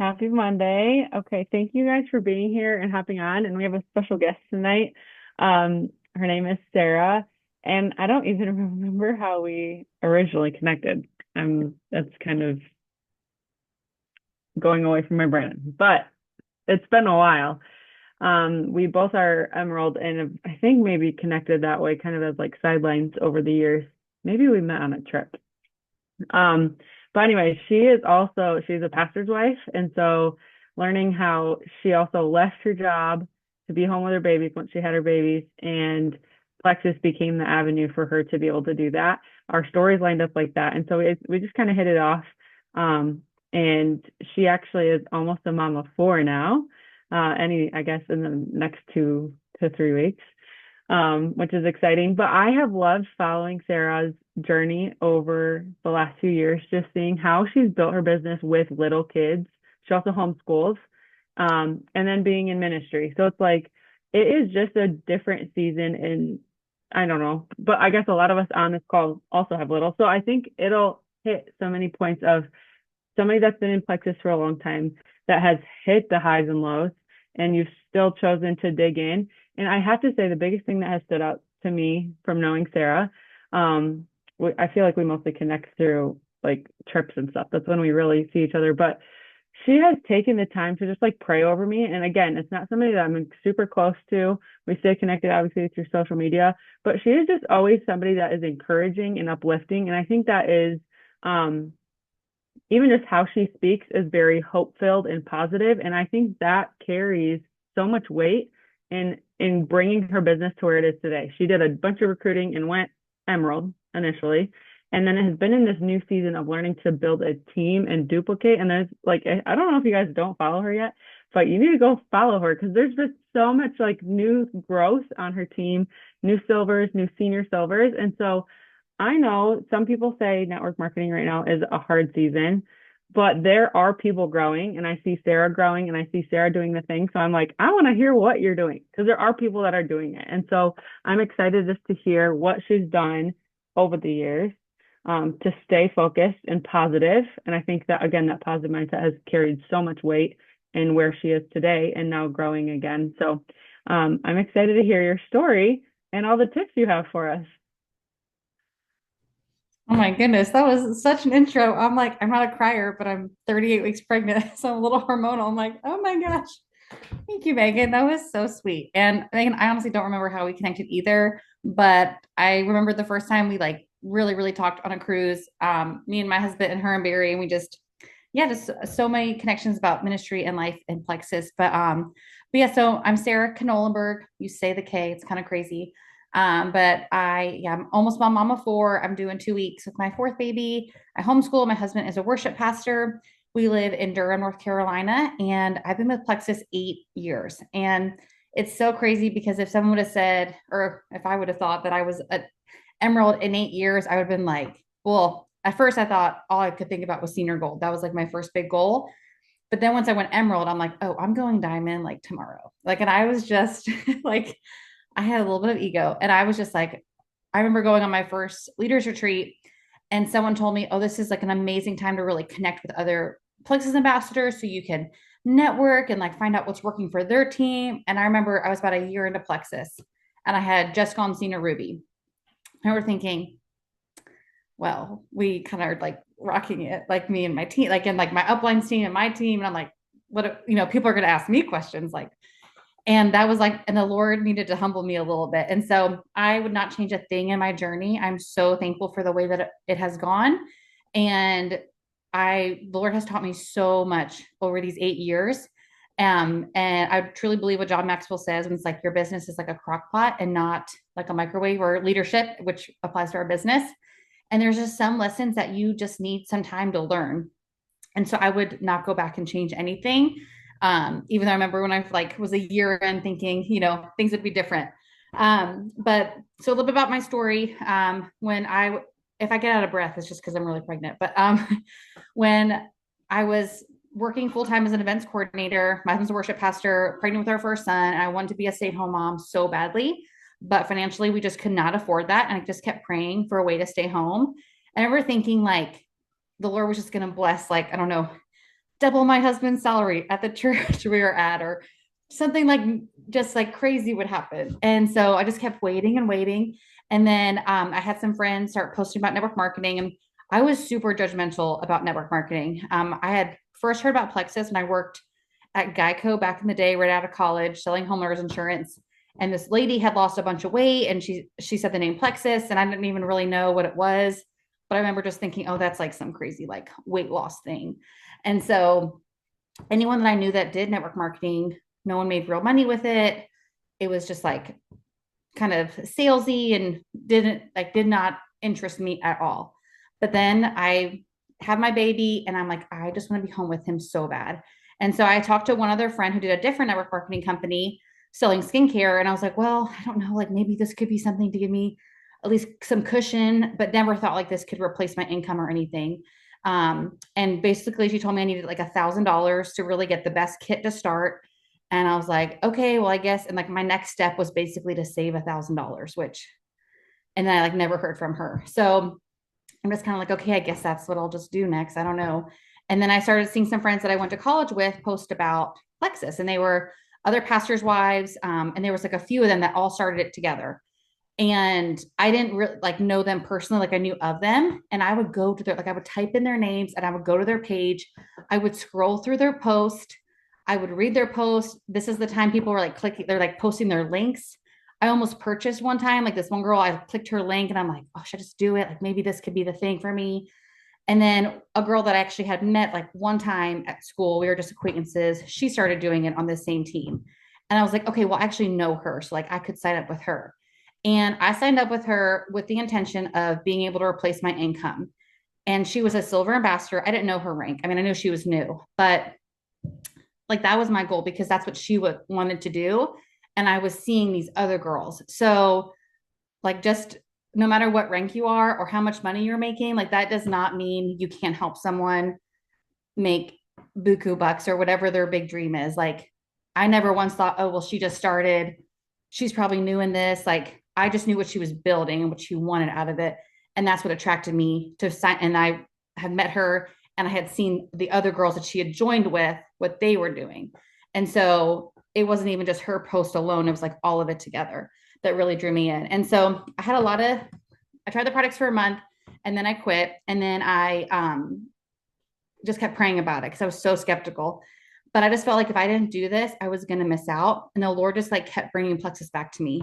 Happy Monday. Okay, thank you guys for being here and hopping on. And we have a special guest tonight. Her name is Sarah, and I don't even remember how we originally connected. That's kind of going away from my brain, but it's been a while. We both are Emerald, and I think maybe connected that way, kind of as like sidelines over the years. Maybe we met on a trip. Um, but anyway, she's a pastor's wife, and so learning how she also left her job to be home with her babies once she had her babies, and Plexus became the avenue for her to be able to do that. Our stories lined up like that, and so we just kind of hit it off. Um, and she actually is almost a mom of four now. I guess in the next 2 to 3 weeks, which is exciting. But I have loved following Sarah's journey over the last few years, just seeing how she's built her business with little kids. She also homeschools, and then being in ministry. So it's like it is just a different season in, I don't know, but I guess a lot of us on this call also have little. So I think it'll hit so many points of somebody that's been in Plexus for a long time that has hit the highs and lows, and you've still chosen to dig in. And I have to say, the biggest thing that has stood out to me from knowing Sarah, I feel like we mostly connect through like trips and stuff. That's when we really see each other. But she has taken the time to just like pray over me. And again, it's not somebody that I'm super close to. We stay connected, obviously, through social media, but she is just always somebody that is encouraging and uplifting. And I think that is, even just how she speaks is very hope filled and positive, and I think that carries so much weight in bringing her business to where it is today. She did a bunch of recruiting and went Emerald initially, and then it has been in this new season of learning to build a team and duplicate. And there's like, I don't know if you guys don't follow her yet, but you need to go follow her because there's just so much like new growth on her team, new silvers, new senior silvers. And so I know some people say network marketing right now is a hard season, but there are people growing, and I see Sarah growing, and I see Sarah doing the thing. So I'm like, I want to hear what you're doing because there are people that are doing it. And so I'm excited just to hear what she's done over the years, to stay focused and positive. And I think that, again, that positive mindset has carried so much weight in where she is today and now growing again. So I'm excited to hear your story and all the tips you have for us. Oh my goodness, that was such an intro. I'm like, I'm not a crier, but I'm 38 weeks pregnant, so I'm a little hormonal. I'm like, oh my gosh. Thank you, Megan. That was so sweet. And Megan, I honestly don't remember how we connected either, but I remember the first time we like really, really talked on a cruise. Me and my husband and her and Barry, and we just, yeah, just so many connections about ministry and life in Plexus. But yeah, so I'm Sarah Knollenberg. You say the K, it's kind of crazy. Yeah, I'm almost mom of four. I'm doing 2 weeks with my fourth baby. I homeschool. My husband is a worship pastor. We live in Durham, North Carolina, and I've been with Plexus 8 years. And it's so crazy because if someone would have said, or if I would have thought that I was an Emerald in 8 years, I would have been like, well, at first I thought all I could think about was senior gold. That was like my first big goal. But then once I went Emerald, I'm like, oh, I'm going diamond like tomorrow. Like, and I was just like, I had a little bit of ego. And I was just like, I remember going on my first leaders retreat and someone told me, oh, this is like an amazing time to really connect with other Plexus ambassadors so you can network and like find out what's working for their team. And I remember I was about a year into Plexus and I had just gone seen a Ruby. And we're thinking, well, we kind of are like rocking it, like me and my team, like in like my uplines team and my team. And I'm like, what, people are going to ask me questions like, and that was like, and the Lord needed to humble me a little bit. And so I would not change a thing in my journey. I'm so thankful for the way that it has gone. And the Lord has taught me so much over these 8 years. And I truly believe what John Maxwell says when it's like your business is like a crock pot and not like a microwave, or leadership, which applies to our business. And there's just some lessons that you just need some time to learn. And so I would not go back and change anything. Even though I remember when I like was a year in thinking, things would be different. But so a little bit about my story. If I get out of breath, it's just because I'm really pregnant. But when I was working full time as an events coordinator, my husband's a worship pastor, pregnant with our first son, and I wanted to be a stay at home mom so badly. But financially, we just could not afford that. And I just kept praying for a way to stay home. And I remember thinking, like, the Lord was just going to bless, like, I don't know, double my husband's salary at the church we were at, or something like just like crazy would happen. And so I just kept waiting and waiting. And then I had some friends start posting about network marketing, and I was super judgmental about network marketing. I had first heard about Plexus when I worked at Geico back in the day, right out of college, selling homeowners insurance. And this lady had lost a bunch of weight, and she said the name Plexus, and I didn't even really know what it was. But I remember just thinking, oh, that's like some crazy like weight loss thing. And so anyone that I knew that did network marketing, no one made real money with it. It was just like kind of salesy and did not interest me at all. But then I had my baby and I'm like, I just want to be home with him so bad. And so I talked to one other friend who did a different network marketing company selling skincare. And I was like, well, I don't know, like maybe this could be something to give me at least some cushion, but never thought like this could replace my income or anything. And basically she told me I needed like $1,000 to really get the best kit to start. And I was like, okay, well, I guess. And like my next step was basically to save $1,000, which, and then I like never heard from her. So I'm just kind of like, okay, I guess that's what I'll just do next. I don't know. And then I started seeing some friends that I went to college with post about Lexus, and they were other pastors' wives. And there was like a few of them that all started it together. And I didn't really like know them personally, like I knew of them. And I would go to their, like, I would type in their names and I would go to their page. I would scroll through their post. I would read their post. This is the time people were like clicking, they're like posting their links. I almost purchased one time, like this one girl, I clicked her link and I'm like, oh, should I just do it? Like maybe this could be the thing for me. And then a girl that I actually had met like one time at school, we were just acquaintances. She started doing it on the same team. And I was like, okay, well, I actually know her. So like I could sign up with her. And I signed up with her with the intention of being able to replace my income. And she was a silver ambassador. I didn't know her rank. I mean, I knew she was new, but like that was my goal because that's what she wanted to do. And I was seeing these other girls. So, like, just no matter what rank you are or how much money you're making, like, that does not mean you can't help someone make buku bucks or whatever their big dream is. Like, I never once thought, oh, well, she just started. She's probably new in this. Like, I just knew what she was building and what she wanted out of it. And that's what attracted me to sign. And I had met her and I had seen the other girls that she had joined with, what they were doing. And so it wasn't even just her post alone, it was like all of it together that really drew me in. And so I had I tried the products for a month and then I quit. And then I just kept praying about it because I was so skeptical. But I just felt like if I didn't do this, I was going to miss out. And the Lord just like kept bringing Plexus back to me.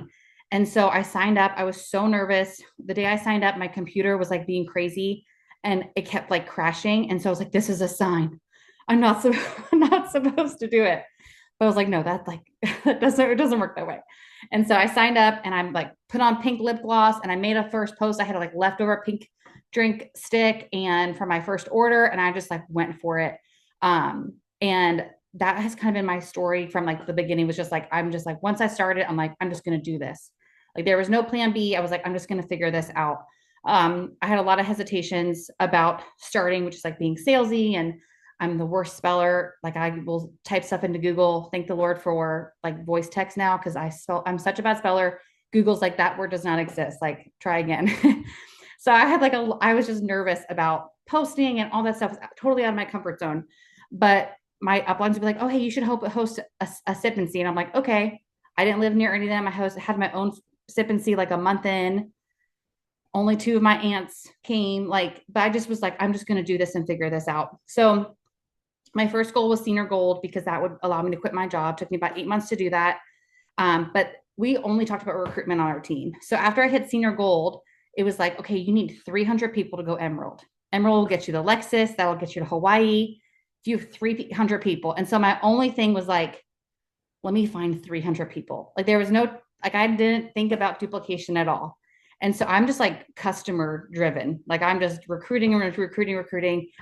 And so I signed up. I was so nervous. The day I signed up, my computer was like being crazy and it kept like crashing. And so I was like, this is a sign. I'm not, so, I'm not supposed to do it. But I was like, no, that like it doesn't work that way. And so I signed up and I'm like put on pink lip gloss and I made a first post. I had a like leftover pink drink stick and for my first order and I just like went for it. And that has kind of been my story from like the beginning was just like I'm just like once I started, I'm like, I'm just gonna do this. Like there was no plan B. I was like, I'm just gonna figure this out. I had a lot of hesitations about starting, which is like being salesy and I'm the worst speller. Like I will type stuff into Google. Thank the Lord for like voice text now because I'm such a bad speller. Google's like that word does not exist. Like try again. So I had like I was just nervous about posting and all that stuff was totally out of my comfort zone. But my uplines would be like, oh, hey, you should host a sip and see. And I'm like, okay. I didn't live near any of them. I had my own sip and see like a month in. Only two of my aunts came, like, but I just was like, I'm just going to do this and figure this out. So my first goal was senior gold because that would allow me to quit my job. It took me about 8 months to do that. But we only talked about recruitment on our team. So after I hit senior gold, it was like, okay, you need 300 people to go emerald. Emerald will get you to Lexus. That will get you to Hawaii. If you have 300 people. And so my only thing was like, let me find 300 people. Like there was no, like I didn't think about duplication at all. And so I'm just like customer driven. Like I'm just recruiting.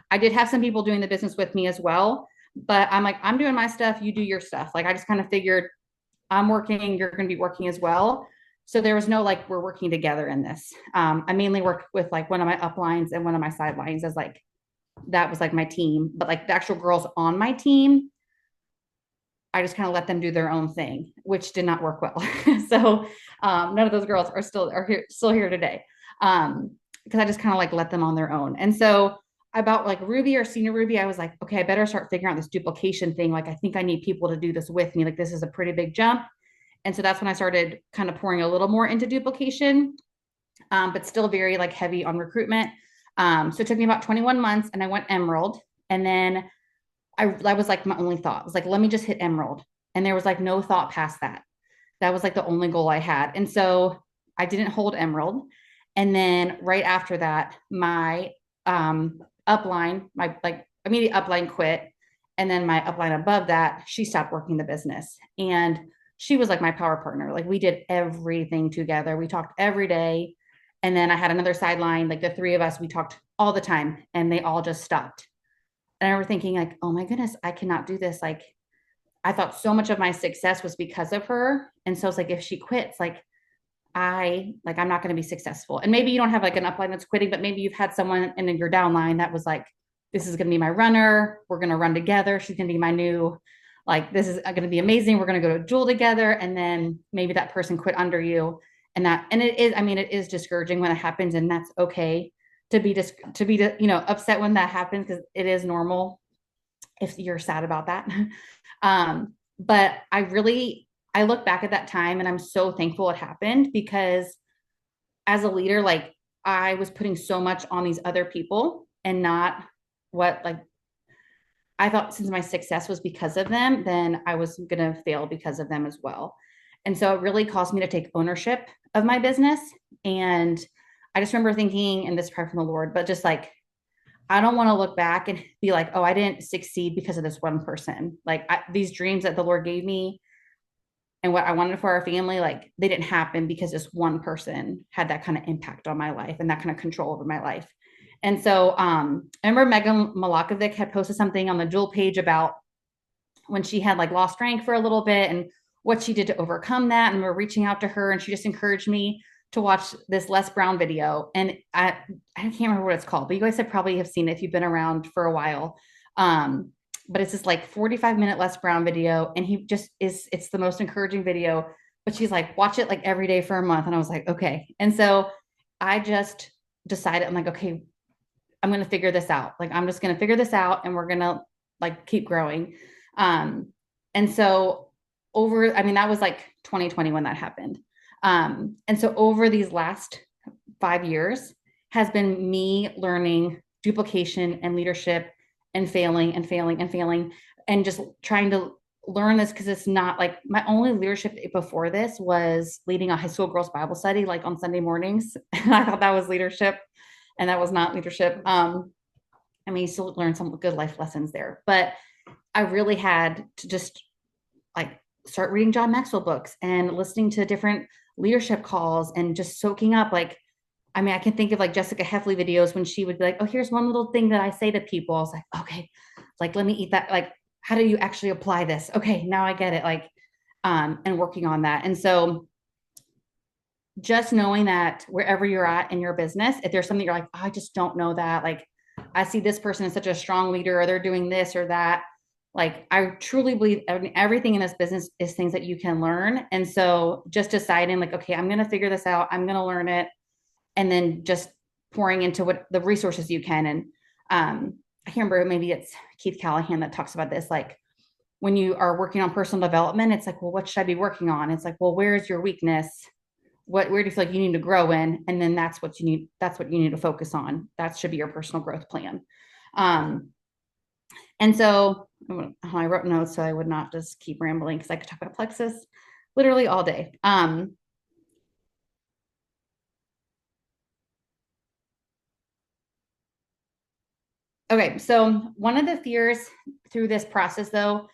I did have some people doing the business with me as well, but I'm like, I'm doing my stuff, you do your stuff. Like I just kind of figured I'm working, you're going to be working as well. So there was no like, we're working together in this. I mainly worked with like one of my uplines and one of my sidelines as like, that was like my team, but like the actual girls on my team, I just kind of let them do their own thing, which did not work well. So none of those girls still here today because I just kind of like let them on their own. And so about like Ruby or Senior Ruby, I was like, okay, I better start figuring out this duplication thing. Like, I think I need people to do this with me. Like, this is a pretty big jump. And so that's when I started kind of pouring a little more into duplication, but still very like heavy on recruitment. So it took me about 21 months and I went Emerald. And then that was like my only thought. It was like, let me just hit Emerald. And there was like no thought past that. That was like the only goal I had. And so I didn't hold Emerald. And then right after that, my upline, my like immediate upline quit. And then my upline above that, she stopped working the business. And she was like my power partner. Like we did everything together. We talked every day. And then I had another sideline, like the three of us, we talked all the time and they all just stopped. And I remember thinking, like, oh my goodness, I cannot do this. Like, I thought so much of my success was because of her. And so it's like, if she quits, like, I'm not going to be successful. And maybe you don't have like an upline that's quitting, but maybe you've had someone in your downline that was like, this is going to be my runner. We're going to run together. She's going to be my new, like, this is going to be amazing. We're going to go to Jewel together. And then maybe that person quit under you. And it is, I mean, it is discouraging when it happens, and that's okay to be upset when that happens, because it is normal if you're sad about that. But I look back at that time and I'm so thankful it happened, because as a leader, like I was putting so much on these other people and not what like I thought, since my success was because of them, then I was going to fail because of them as well. And so it really caused me to take ownership of my business. And I just remember thinking, and this is probably from the Lord, but just like, I don't want to look back and be like, oh, I didn't succeed because of this one person. Like these dreams that the Lord gave me and what I wanted for our family, like they didn't happen because this one person had that kind of impact on my life and that kind of control over my life. And so I remember Megan Malakovic had posted something on the Jewel page about when she had like lost rank for a little bit and what she did to overcome that. And we're reaching out to her, and she just encouraged me to watch this Les Brown video. And I can't remember what it's called, but you guys have probably have seen it if you've been around for a while. But it's this like 45-minute Les Brown video. And he just it's the most encouraging video. But she's like, watch it like every day for a month. And I was like, okay. And so I just decided, I'm like, okay, I'm going to figure this out. Like, I'm just going to figure this out, and we're going to like keep growing. And so I mean, that was like 2020 when that happened. And so over these last 5 years has been me learning duplication and leadership and failing and failing and failing and just trying to learn this, because it's not like my only leadership before this was leading a high school girls Bible study like on Sunday mornings. And I thought that was leadership, and that was not leadership. I mean, you still learn some good life lessons there, but I really had to just like start reading John Maxwell books and listening to different leadership calls and just soaking up. Like, I mean, I can think of like Jessica Heffley videos when she would be like, oh, here's one little thing that I say to people. I was like, okay, like, let me eat that. Like, how do you actually apply this? Okay, now I get it. Like, and working on that. And so just knowing that wherever you're at in your business, if there's something you're like, oh, I just don't know that, like, I see this person is such a strong leader, or they're doing this or that. Like, I truly believe everything in this business is things that you can learn. And so just deciding like, okay, I'm going to figure this out. I'm going to learn it. And then just pouring into what the resources you can. And I can't remember, maybe it's Keith Callahan that talks about this. Like, when you are working on personal development, it's like, well, what should I be working on? It's like, well, where's your weakness? Where do you feel like you need to grow in? And then that's what you need to focus on. That should be your personal growth plan. And so I wrote notes so I would not just keep rambling, because I could talk about plexus literally all day. Okay, so one of the fears through this process, though,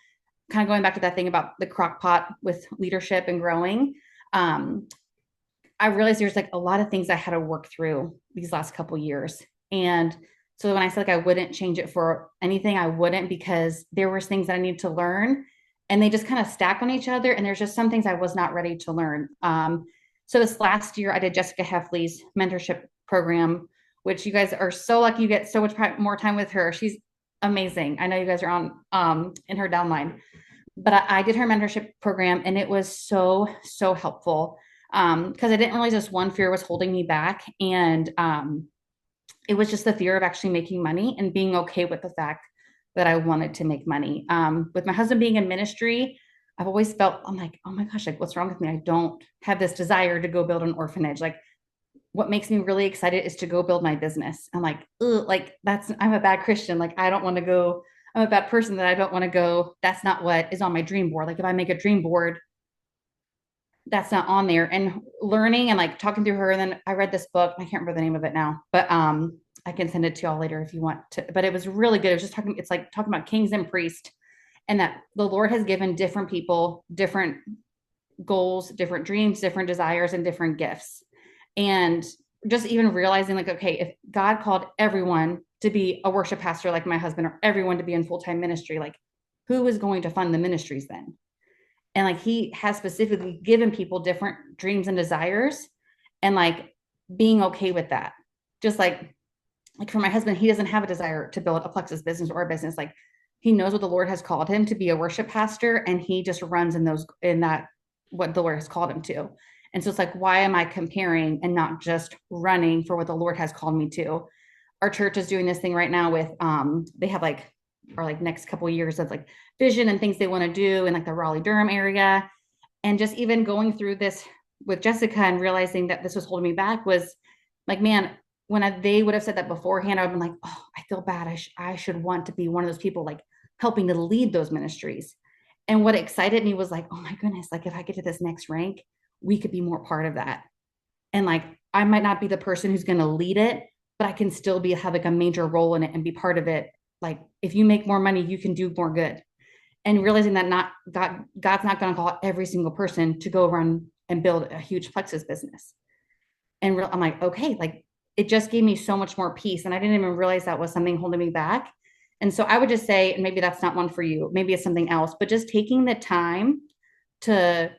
kind of going back to that thing about the crock pot with leadership and growing, I realized there's like a lot of things I had to work through these last couple years. And so when I said like I wouldn't change it for anything, I wouldn't, because there was things that I needed to learn, and they just kind of stack on each other. And there's just some things I was not ready to learn. So this last year I did Jessica Heffley's mentorship program, which you guys are so lucky. You get so much more time with her. She's amazing. I know you guys are on in her downline, but I did her mentorship program, and it was so helpful, because I didn't realize this one fear was holding me back. And it was just the fear of actually making money and being okay with the fact that I wanted to make money. With my husband being in ministry, I've always felt, I'm like, oh my gosh, like what's wrong with me? I don't have this desire to go build an orphanage. Like what makes me really excited is to go build my business. I'm like, ugh, like I'm a bad Christian. Like I don't want to go, I'm a bad person that I don't want to go. That's not what is on my dream board. Like if I make a dream board, that's not on there. And learning and like talking through her. And then I read this book. I can't remember the name of it now, but I can send it to y'all later if you want to. But it was really good. It was just talking, it's like talking about kings and priests, and that the Lord has given different people different goals, different dreams, different desires, and different gifts. And just even realizing, like, okay, if God called everyone to be a worship pastor like my husband, or everyone to be in full-time ministry, like who is going to fund the ministries then? And like he has specifically given people different dreams and desires, and like being okay with that. Just like for my husband, he doesn't have a desire to build a Plexus business or a business. Like he knows what the Lord has called him to be a worship pastor, and he just runs in that what the Lord has called him to. And so it's like, why am I comparing and not just running for what the Lord has called me to? Our church is doing this thing right now with they have like or like next couple of years of like vision and things they want to do in like the Raleigh Durham area. And just even going through this with Jessica and realizing that this was holding me back was like, man, when they would have said that beforehand, I would have been like, oh, I feel bad. I should want to be one of those people like helping to lead those ministries. And what excited me was like, oh my goodness, like if I get to this next rank, we could be more part of that. And like, I might not be the person who's going to lead it, but I can still be have like a major role in it and be part of it. Like if you make more money, you can do more good. And realizing that not God's not going to call every single person to go run and build a huge Plexus business. And I'm like, okay, like it just gave me so much more peace. And I didn't even realize that was something holding me back. And so I would just say, and maybe that's not one for you, maybe it's something else, but just taking the time to,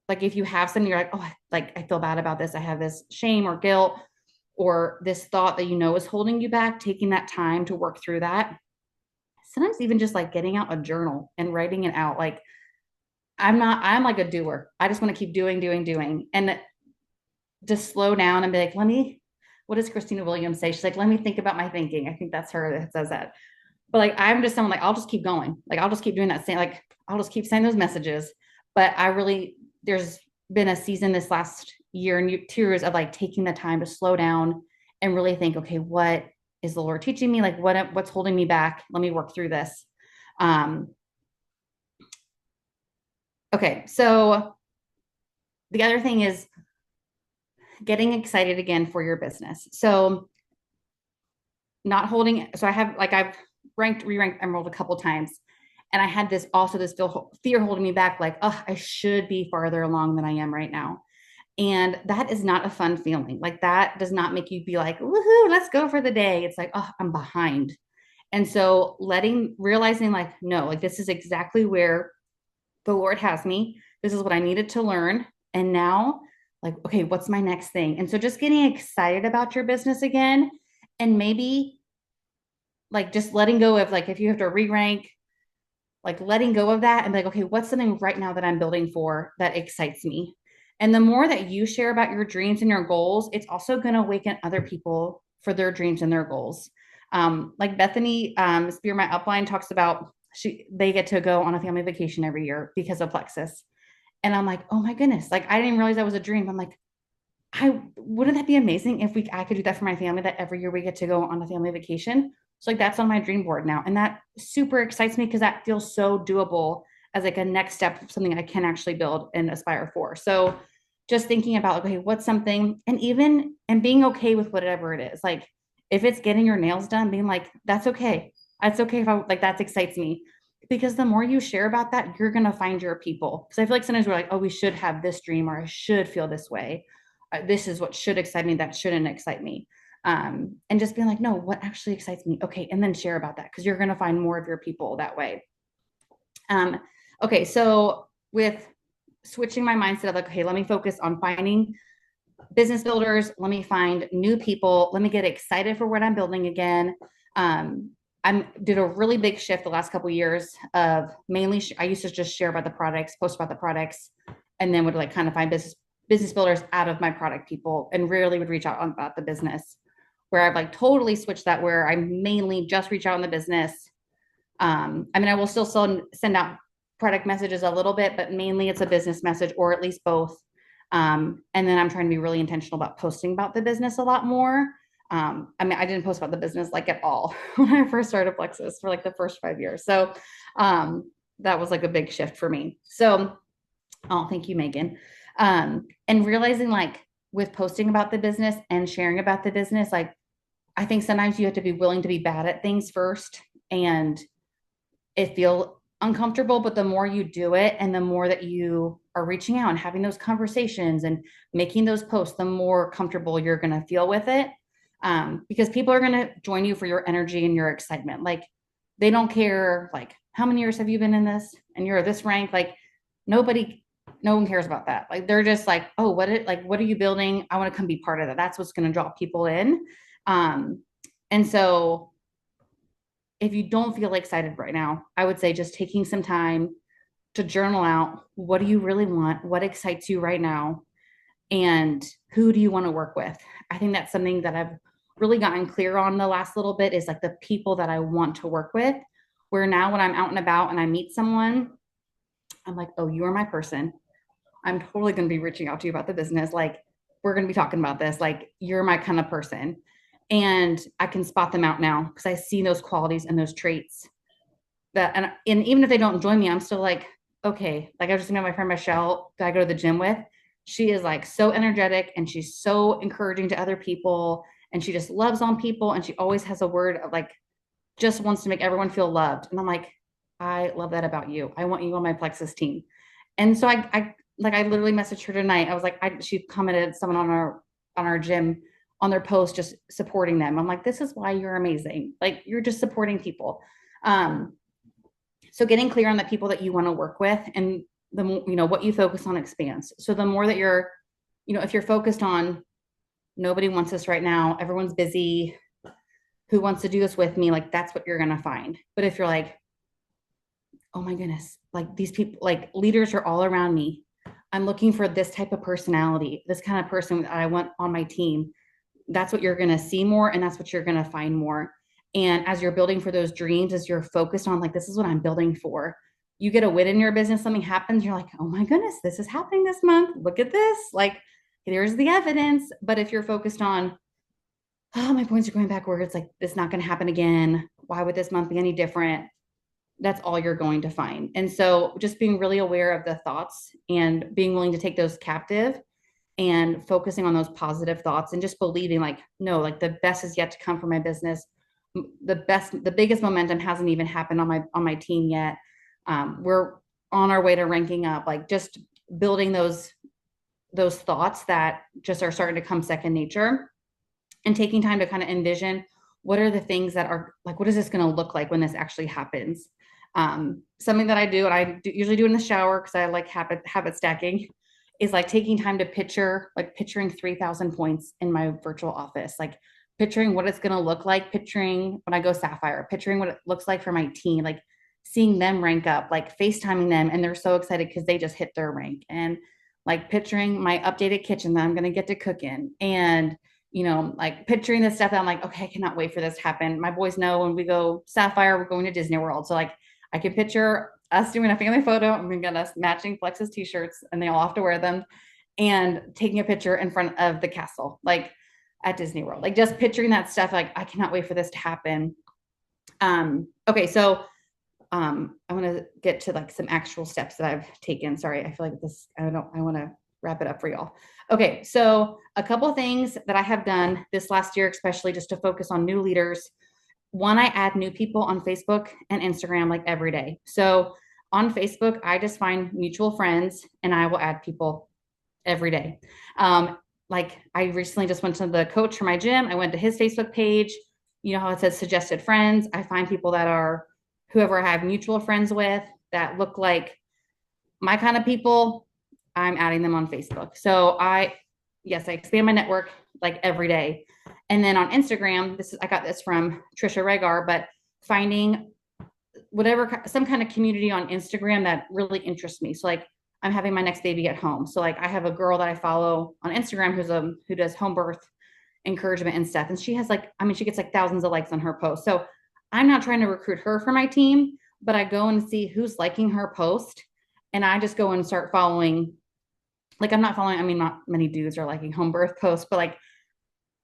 like, if you have something, you're like, oh, like I feel bad about this. I have this shame or guilt or this thought that you know is holding you back, taking that time to work through that. Sometimes even just like getting out a journal and writing it out. Like I'm like a doer. I just want to keep doing, doing, doing. And just slow down and be like, what does Christina Williams say? She's like, let me think about my thinking. I think that's her that says that. But like, I'm just someone like, I'll just keep going. Like, I'll just keep doing that same, like, I'll just keep sending those messages. But there's been a season this last year and 2 years of like taking the time to slow down and really think, okay, what is the Lord teaching me? Like, what's holding me back? Let me work through this. Um, okay. So the other thing is getting excited again for your business. So not holding, so I've re-ranked Emerald a couple times. And I had this fear holding me back, like, oh, I should be farther along than I am right now. And that is not a fun feeling. Like that does not make you be like, woohoo, let's go for the day. It's like, oh, I'm behind. And so realizing like, no, like this is exactly where the Lord has me. This is what I needed to learn. And now, like, okay, what's my next thing? And so just getting excited about your business again, and maybe like just letting go of like, if you have to re-rank, like letting go of that and be like, okay, what's something right now that I'm building for that excites me? And the more that you share about your dreams and your goals, it's also going to awaken other people for their dreams and their goals. Like Bethany Spear, my upline, talks about they get to go on a family vacation every year because of Plexus. And I'm like, oh my goodness, like I didn't realize that was a dream. I'm like, I wouldn't that be amazing if I could do that for my family, that every year we get to go on a family vacation. So like that's on my dream board now. And that super excites me because that feels so doable as like a next step of something I can actually build and aspire for. So just thinking about, okay, what's something, and being okay with whatever it is. Like if it's getting your nails done, being like, that's okay. That's okay if I like that excites me. Because the more you share about that, you're gonna find your people. Because I feel like sometimes we're like, oh, we should have this dream or I should feel this way. This is what should excite me, that shouldn't excite me. And just being like, no, what actually excites me? Okay. And then share about that because you're going to find more of your people that way. Um, okay. So with switching my mindset of like, okay, let me focus on finding business builders. Let me find new people. Let me get excited for what I'm building again. I did a really big shift the last couple of years of mainly, I used to just share about the products, post about the products, and then would like kind of find business builders out of my product people and rarely would reach out about the business. where I've like totally switched that, where I mainly just reach out in the business. I mean, I will still send out product messages a little bit, but mainly it's a business message, or at least both. And then I'm trying to be really intentional about posting about the business a lot more. I mean, I didn't post about the business like at all when I first started Plexus for like the first 5 years. So that was like a big shift for me. So, oh, thank you, Megan. And realizing like with posting about the business and sharing about the business, like I think sometimes you have to be willing to be bad at things first, and it feel uncomfortable, but the more you do it and the more that you are reaching out and having those conversations and making those posts, the more comfortable you're going to feel with it. Because people are going to join you for your energy and your excitement. Like they don't care like how many years have you been in this and you're this rank. Like nobody, no one cares about that. Like they're just like, oh, what are you building? I want to come be part of that. That's what's going to draw people in. um and so if you don't feel excited right now, I would say just taking some time to journal out, what do you really want? What excites you right now? And who do you want to work with? I think that's something that I've really gotten clear on the last little bit, is like the people that I want to work with. Where now when I'm out and about and I meet someone, I'm like, oh, you are my person. I'm totally going to be reaching out to you about the business. Like, we're going to be talking about this. Like, you're my kind of person. And I can spot them out now because I see those qualities and those traits that, and even if they don't join me, I'm still like, okay, like I was just thinking of my friend Michelle that I go to the gym with. She is like so energetic and she's so encouraging to other people, and she just loves on people, and she always has a word of like just wants to make everyone feel loved. And I'm like, I love that about you. I want you on my Plexus team. And so I literally messaged her tonight. I was like, she commented someone on our gym on their post, just supporting them. I'm like, this is why you're amazing. Like you're just supporting people. Um, so getting clear on the people that you want to work with, and the more, what you focus on expands. So the more that you're, if you're focused on nobody wants this right now, everyone's busy, who wants to do this with me? Like that's what you're going to find. But if you're like, oh my goodness, like these people, like leaders are all around me. I'm looking for this type of personality, this kind of person that I want on my team. That's what you're going to see more, and that's what you're going to find more. And as you're building for those dreams, as you're focused on like, this is what I'm building for, you get a win in your business, something happens, you're like, oh my goodness, this is happening this month. Look at this. Like, there's the evidence. But if you're focused on, oh, my points are going backwards, it's like, it's not going to happen again. Why would this month be any different? That's all you're going to find. And so just being really aware of the thoughts and being willing to take those captive and focusing on those positive thoughts, and just believing like, no, like the best is yet to come for my business. The biggest momentum hasn't even happened on my team yet. We're on our way to ranking up. Like just building those thoughts that just are starting to come second nature, and taking time to kind of envision what are the things that are like, what is this going to look like when this actually happens? Something that I do, and usually do in the shower because I like habit stacking, is like taking time to picturing 3,000 points in my virtual office, like picturing what it's going to look like, picturing when I go Sapphire, picturing what it looks like for my team, like seeing them rank up, like FaceTiming them, and they're so excited because they just hit their rank, and like picturing my updated kitchen that I'm going to get to cook in, and like picturing this stuff that I'm like, okay, I cannot wait for this to happen. My boys know when we go Sapphire, we're going to Disney World. So like I can picture us doing a family photo, and we get us matching Plexus t-shirts, and they all have to wear them, and taking a picture in front of the castle, like at Disney World, like just picturing that stuff. Like I cannot wait for this to happen. Okay. So I want to get to like some actual steps that I've taken. Sorry. I feel like I want to wrap it up for y'all. Okay. So a couple of things that I have done this last year, especially just to focus on new leaders. One, I add new people on Facebook and Instagram like every day. So on Facebook, I just find mutual friends and I will add people every day. Like I recently just went to the coach for my gym. I went to his Facebook page. You know how it says suggested friends? I find people that are whoever I have mutual friends with that look like my kind of people. I'm adding them on Facebook. So yes, I expand my network like every day. And then on Instagram, I got this from Trisha Regar, but finding some kind of community on Instagram that really interests me. So like I'm having my next baby at home. So like I have a girl that I follow on Instagram who does home birth encouragement and stuff. And she has like, I mean, she gets like thousands of likes on her posts. So I'm not trying to recruit her for my team, but I go and see who's liking her post. And I just go and start following. Like I'm not following, I mean, not many dudes are liking home birth posts, but like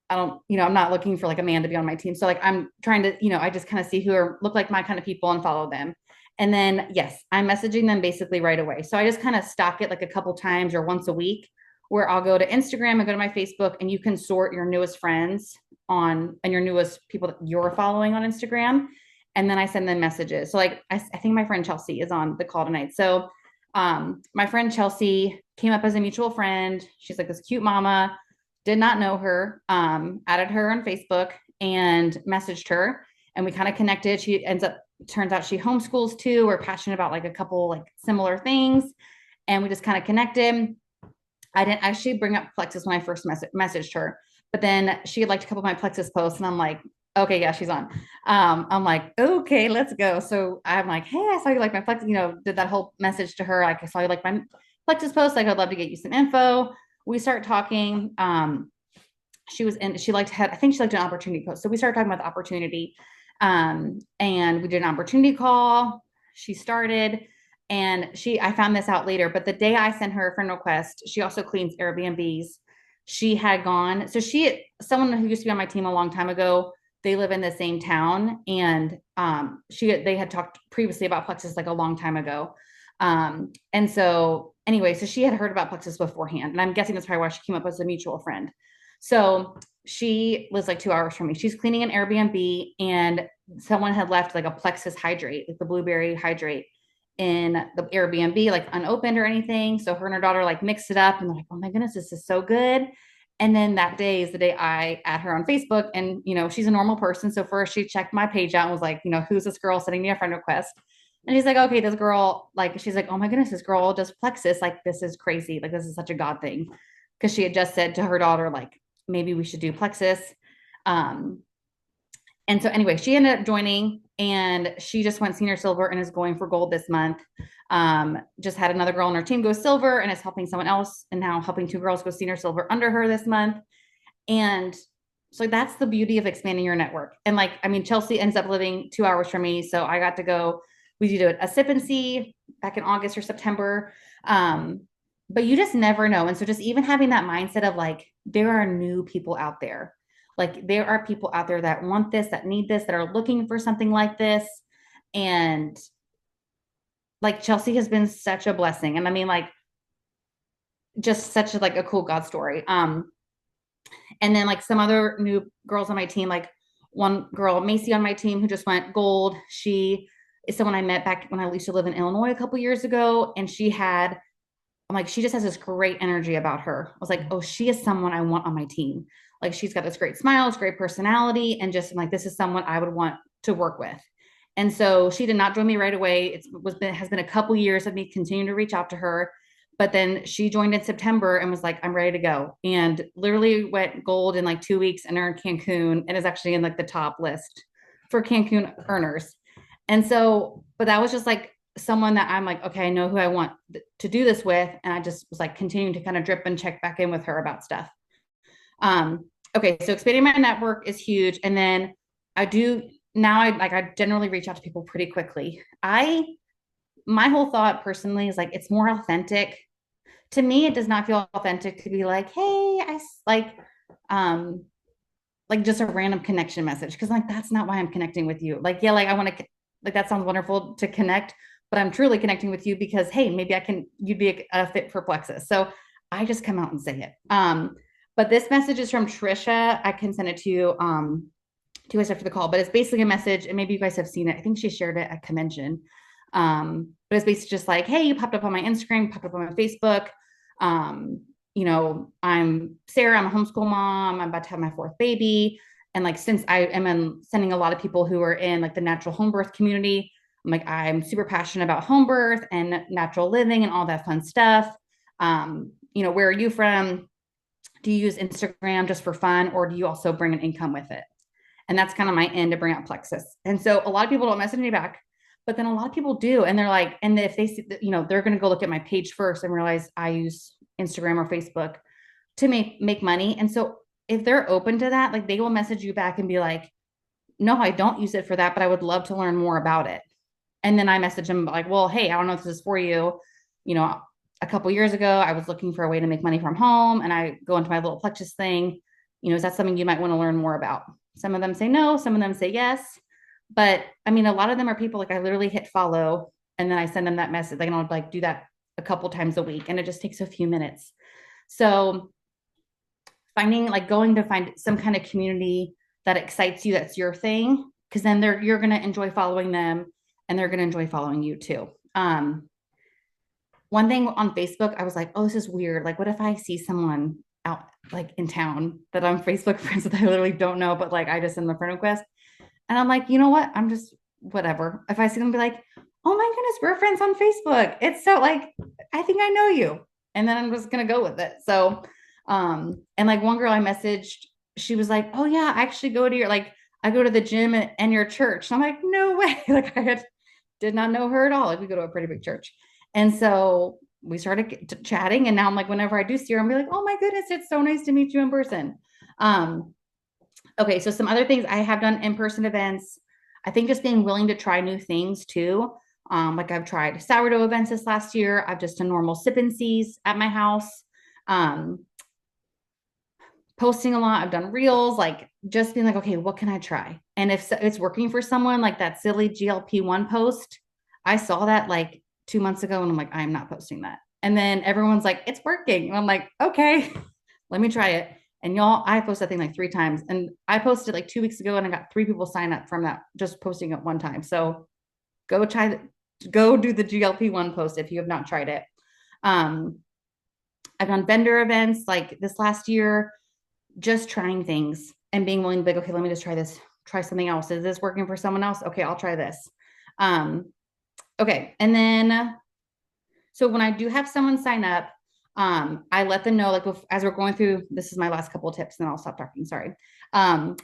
I don't, I'm not looking for like a man to be on my team. So like I'm trying to, I just kind of see who are look like my kind of people and follow them. And then yes, I'm messaging them basically right away. So I just kind of stock it like a couple times or once a week where I'll go to Instagram and go to my Facebook and you can sort your newest friends on and your newest people that you're following on Instagram. And then I send them messages. So like I think my friend Chelsea is on the call tonight. So my friend Chelsea came up as a mutual friend. She's like this cute mama, did not know her, added her on Facebook and messaged her. And we kind of connected. She ends up, turns out she homeschools too. We're passionate about like a couple like similar things. And we just kind of connected. I didn't actually bring up Plexus when I first messaged her, but then she had liked a couple of my Plexus posts and I'm like, okay, yeah, she's on. I'm like, okay, let's go. So I'm like, hey, I saw you like my Plexus, did that whole message to her. Like I saw you like my Plexus post. Like I'd love to get you some info. We start talking. She was in, she liked, had, I think she liked an opportunity post. So we started talking about the opportunity. And we did an opportunity call. She started and I found this out later, but the day I sent her a friend request, she also cleans Airbnbs. She had gone, so someone who used to be on my team a long time ago, they live in the same town. And they had talked previously about Plexus like a long time ago. And so anyway, so she had heard about Plexus beforehand. And I'm guessing that's probably why she came up as a mutual friend. So she lives like 2 hours from me. She's cleaning an Airbnb and someone had left like a Plexus hydrate, like the blueberry hydrate in the Airbnb, like unopened or anything. So her and her daughter like mixed it up and they're like, oh my goodness, this is so good. And then that day is the day I add her on Facebook. And, she's a normal person. So first she checked my page out and was like, who's this girl sending me a friend request? And she's like, okay, this girl, like, she's like, oh my goodness, this girl does Plexus. Like, this is crazy. Like, this is such a God thing. Cause she had just said to her daughter, like, maybe we should do Plexus. Um, and so anyway, she ended up joining and she just went senior silver and is going for gold this month. Just had another girl on her team go silver and is helping someone else and now helping two girls go senior silver under her this month. And so that's the beauty of expanding your network. And like, I mean, Chelsea ends up living 2 hours from me. So I got to go, we did a sip and see back in August or September. But you just never know. And so just even having that mindset of like, there are new people out there. Like there are people out there that want this, that need this, that are looking for something like this. And like Chelsea has been such a blessing. And I mean, like, just such like a cool God story. And then like some other new girls on my team, like one girl, Macy on my team, who just went gold. She is someone I met back when I used to live in Illinois a couple years ago. And I'm like, she just has this great energy about her. I was like, oh, she is someone I want on my team. Like she's got this great smile, this great personality. And just I'm like, this is someone I would want to work with. And so she did not join me right away. It has been a couple years of me continuing to reach out to her. But then she joined in September and was like, I'm ready to go. And literally went gold in like 2 weeks and earned Cancun and is actually in like the top list for Cancun earners. And so, but that was just like someone that I'm like, okay, I know who I want to do this with. And I just was like continuing to kind of drip and check back in with her about stuff. Okay, so expanding my network is huge. And then I do now I generally reach out to people pretty quickly. My whole thought personally is like it's more authentic. To me, it does not feel authentic to be like, hey, um like just a random connection message. Cause like that's not why I'm connecting with you. Like, yeah, like I want to like that sounds wonderful to connect, but I'm truly connecting with you because hey, maybe you'd be a fit for Plexus. So I just come out and say it. But this message is from Trisha. I can send it to you. To you guys after the call, but it's basically a message, and maybe you guys have seen it. I think she shared it at convention. But it's basically just like, hey, you popped up on my Instagram, popped up on my Facebook. I'm Sarah, I'm a homeschool mom, I'm about to have my fourth baby. And like, since I am sending a lot of people who are in like the natural home birth community, I'm super passionate about home birth and natural living and all that fun stuff. Where are you from? Do you use Instagram just for fun, or do you also bring an income with it? And that's kind of my end to bring out Plexus. And so a lot of people don't message me back, but then a lot of people do. And they're like, and if they see, they're going to go look at my page first and realize I use Instagram or Facebook to make money. And so if they're open to that, like they will message you back and be like, no, I don't use it for that, but I would love to learn more about it. And then I message them like, well, hey, I don't know if this is for you. You know, a couple years ago, I was looking for a way to make money from home, and I go into my little Plexus thing. You know, is that something you might want to learn more about? Some of them say no, some of them say yes. But I mean, a lot of them are people like I literally hit follow and then I send them that message. Like, and I'll like do that a couple times a week, and it just takes a few minutes. So finding like going to find some kind of community that excites you, that's your thing, because then you're gonna enjoy following them and they're gonna enjoy following you too. One thing on Facebook, I was like, oh, this is weird. Like, what if I see someone out like in town that I'm Facebook friends with, I literally don't know, but like I just send them a friend request. And I'm like, you know what? I'm just whatever. If I see them be like, oh my goodness, we're friends on Facebook. It's so like, I think I know you. And then I'm just gonna go with it. So and like one girl I messaged, she was like, oh yeah, I actually go to your like I go to the gym and your church. And I'm like, no way. Like did not know her at all. Like we go to a pretty big church. And so we started chatting. And now I'm like, whenever I do see her, I'm like, oh my goodness, it's so nice to meet you in person. Um, okay, so some other things I have done in-person events. I think just being willing to try new things too. Like I've tried sourdough events this last year. I've just done normal sip and sees at my house. Um, Posting a lot. I've done reels, like just being like, okay, what can I try? And if it's working for someone, like that silly GLP-1 post, I saw that like 2 months ago and I'm like, I'm not posting that. And then everyone's like, it's working. And I'm like, okay, let me try it. And y'all, I posted that thing like 3 times. And I posted like 2 weeks ago and I got 3 people sign up from that, just posting it one time. So go try, go do the GLP-1 post if you have not tried it. Um, I've done vendor events like this last year, just trying things and being willing to be like, okay, let me just try this, try something else. Is this working for someone else? Okay, I'll try this. Um, okay. And then, so when I do have someone sign up, I let them know, like, as we're going through, this is my last couple of tips, then I'll stop talking. Sorry. Um,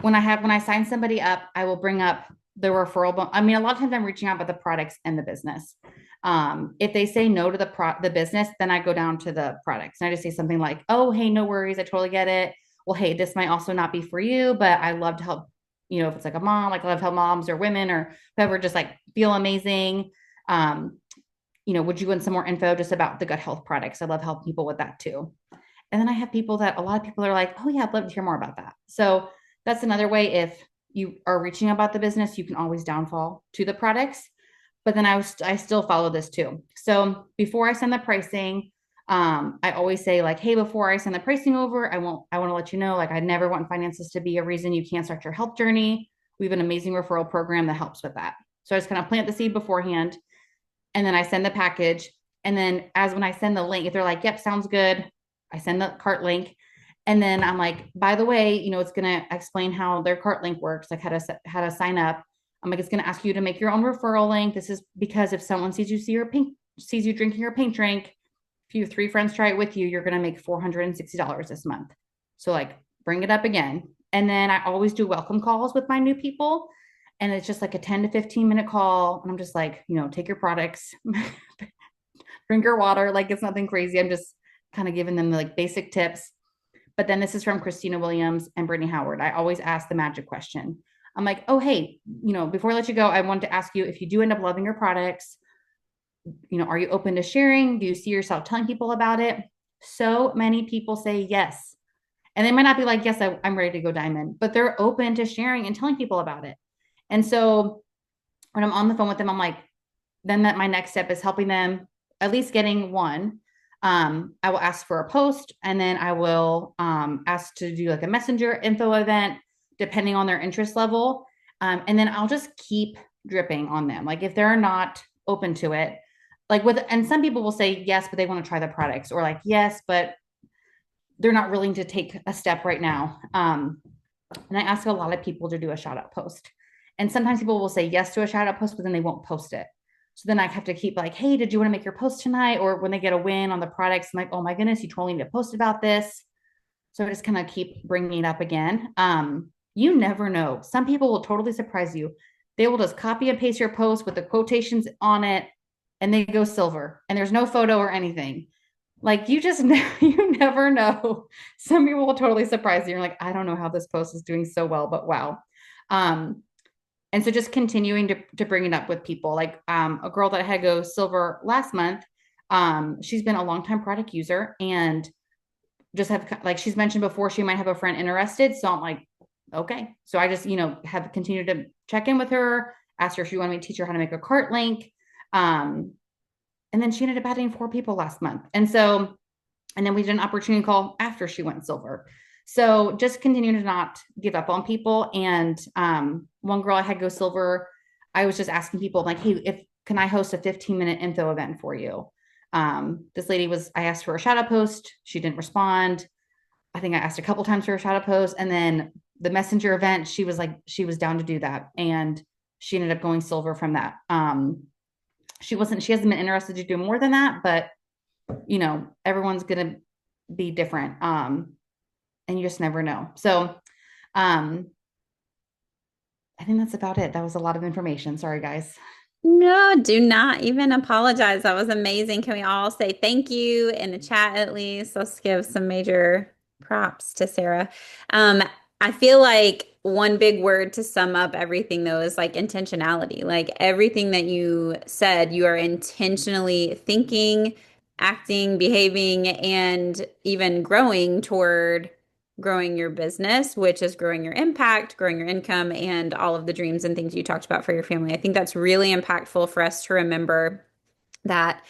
when I sign somebody up, I will bring up the referral. I mean, a lot of times I'm reaching out about the products and the business. If they say no to the business, then I go down to the products and I just say something like, "Oh, hey, no worries, I totally get it. Well, hey, this might also not be for you, but I love to help. You know, if it's like a mom, like I love to help moms or women or whoever just like feel amazing. Um, you know, would you want some more info just about the gut health products? I love helping people with that too. And then I have people that a lot of people are like, oh yeah, I'd love to hear more about that. So that's another way. If you are reaching about the business, you can always downfall to the products. But then I still follow this too. So before I send the pricing, I always say like, hey, before I send the pricing over, I want to let you know, like I never want finances to be a reason you can't start your health journey. We have an amazing referral program that helps with that. So I just kind of plant the seed beforehand, and then I send the package. And then as when I send the link, if they're like, yep, sounds good, I send the cart link. And then I'm like, by the way, you know, it's going to explain how their cart link works, like how to sign up. I'm like, it's going to ask you to make your own referral link. This is because if someone sees you drinking your pink drink, if you have 3 friends try it with you, you're going to make $460 this month. So like bring it up again. And then I always do welcome calls with my new people. And it's just like a 10 to 15-minute call. And I'm just like, you know, take your products, drink your water. Like it's nothing crazy. I'm just kind of giving them the like basic tips. But then this is from Christina Williams and Brittany Howard. I always ask the magic question. I'm like, oh, hey, you know, before I let you go, I want to ask you, if you do end up loving your products, you know, are you open to sharing? Do you see yourself telling people about it? So many people say yes. And they might not be like, yes, I'm ready to go diamond, but they're open to sharing and telling people about it. And so when I'm on the phone with them, I'm like, then that my next step is helping them at least getting one. I will ask for a post, and then I will ask to do like a messenger info event, depending on their interest level. And then I'll just keep dripping on them. Like if they're not open to it, like and some people will say yes, but they want to try the products, or like, yes, but they're not willing to take a step right now. And I ask a lot of people to do a shout out post. And sometimes people will say yes to a shout out post, but then they won't post it. So then I have to keep like, hey, did you want to make your post tonight? Or when they get a win on the products, I'm like, oh my goodness, you totally need to post about this. So I just kind of keep bringing it up again. You never know. Some people will totally surprise you. They will just copy and paste your post with the quotations on it, and they go silver, and there's no photo or anything. Like you just you never know. Some people will totally surprise you. You're like, I don't know how this post is doing so well, but wow. Um, and so just continuing to bring it up with people, like a girl that had go silver last month. She's been a longtime product user and just have like she's mentioned before, she might have a friend interested. So I'm like, okay. So I just, have continued to check in with her, asked her if she wanted me to teach her how to make a cart link. Um, and then she ended up adding 4 people last month. And then we did an opportunity call after she went silver. So just continue to not give up on people. And one girl I had go silver, I was just asking people like, hey, if can I host a 15-minute info event for you? This lady was, I asked for a shout out post. She didn't respond. I think I asked a couple times for a shout out post. And then the messenger event, she was like, she was down to do that. And she ended up going silver from that. She hasn't been interested to do more than that, but everyone's going to be different. And you just never know. So, um, I think that's about it. That was a lot of information. Sorry, guys. No, do not even apologize. That was amazing. Can we all say thank you in the chat at least? Let's give some major props to Sarah. Um, I feel like one big word to sum up everything though is like intentionality. Like everything that you said, you are intentionally thinking, acting, behaving, and even growing toward growing your business, which is growing your impact, growing your income, and all of the dreams and things you talked about for your family. I think that's really impactful for us to remember that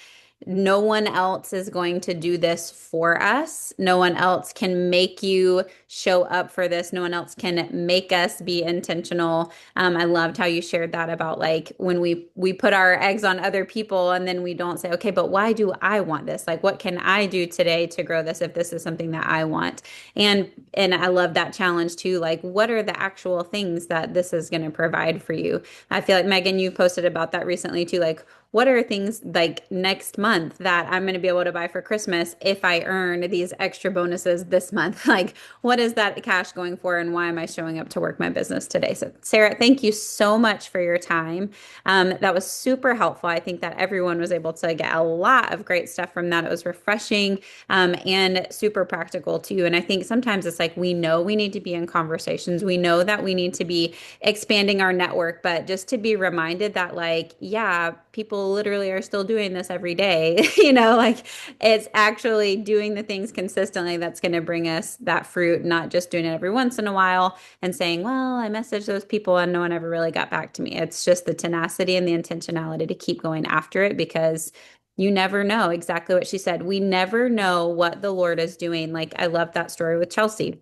no one else is going to do this for us. No one else can make you show up for this. No one else can make us be intentional. I loved how you shared that about like when we put our eggs on other people and then we don't say, okay, but why do I want this? Like, what can I do today to grow this if this is something that I want? And I love that challenge too. Like, what are the actual things that this is going to provide for you? I feel like Megan, you posted about that recently too. Like, what are things like next month that I'm going to be able to buy for Christmas if I earn these extra bonuses this month? Like, what is that cash going for and why am I showing up to work my business today? So, Sarah, thank you so much for your time. That was super helpful. I think that everyone was able to get a lot of great stuff from that. It was refreshing, and super practical too. And I think sometimes it's like we know we need to be in conversations, we know that we need to be expanding our network, but just to be reminded that, like, yeah, people literally are still doing this every day, like it's actually doing the things consistently that's going to bring us that fruit, not just doing it every once in a while and saying, well, I messaged those people and no one ever really got back to me. It's just the tenacity and the intentionality to keep going after it because you never know exactly what she said. We never know what the Lord is doing. Like, I love that story with Chelsea.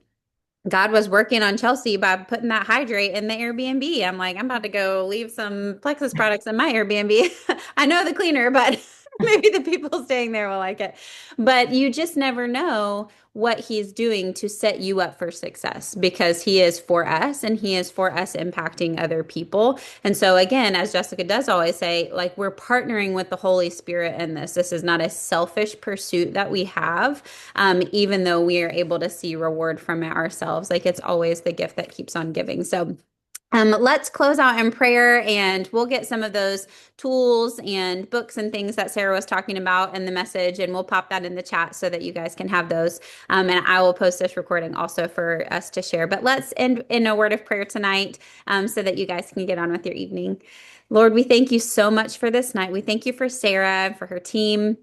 God was working on Chelsea by putting that hydrate in the Airbnb. I'm like, I'm about to go leave some Plexus products in my Airbnb. I know the cleaner, but maybe the people staying there will like it. But you just never know what he's doing to set you up for success because he is for us and he is for us impacting other people. And so, again, as Jessica does always say, like we're partnering with the Holy Spirit in this. This is not a selfish pursuit that we have, even though we are able to see reward from it ourselves. Like it's always the gift that keeps on giving. So, let's close out in prayer and we'll get some of those tools and books and things that Sarah was talking about in the message, and we'll pop that in the chat so that you guys can have those. And I will post this recording also for us to share. But let's end in a word of prayer tonight, so that you guys can get on with your evening. Lord, we thank you so much for this night. We thank you for Sarah and for her team.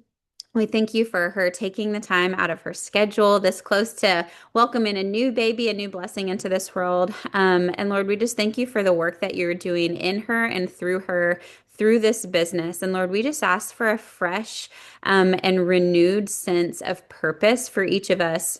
We thank you for her taking the time out of her schedule this close to welcoming a new baby, a new blessing into this world. And Lord, we just thank you for the work that you're doing in her through this business. And Lord, we just ask for a fresh, and renewed sense of purpose for each of us,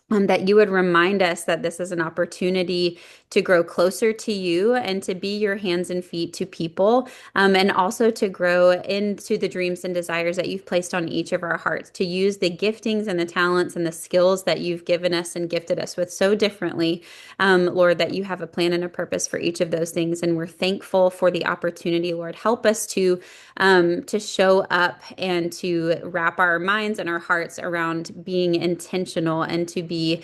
that you would remind us that this is an opportunity to grow closer to you and to be your hands and feet to people, and also to grow into the dreams and desires that you've placed on each of our hearts, to use the giftings and the talents and the skills that you've given us and gifted us with so differently, Lord, that you have a plan and a purpose for each of those things. And we're thankful for the opportunity, Lord. Help us to show up and to wrap our minds and our hearts around being intentional and to be be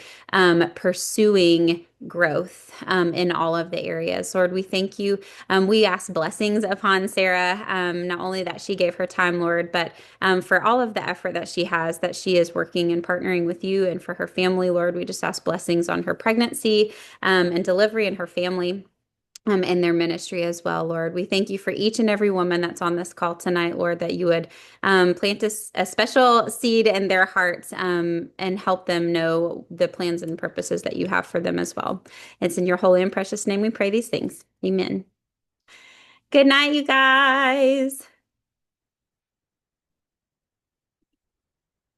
pursuing growth in all of the areas. Lord, we thank you. We ask blessings upon Sarah, not only that she gave her time, Lord, but for all of the effort that she has, that she is working and partnering with you, and for her family, Lord. We just ask blessings on her pregnancy and delivery and her family. And their ministry as well, Lord. We thank you for each and every woman that's on this call tonight, Lord, that you would plant a special seed in their hearts and help them know the plans and purposes that you have for them as well. It's in your holy and precious name we pray these things. Amen. Good night, you guys.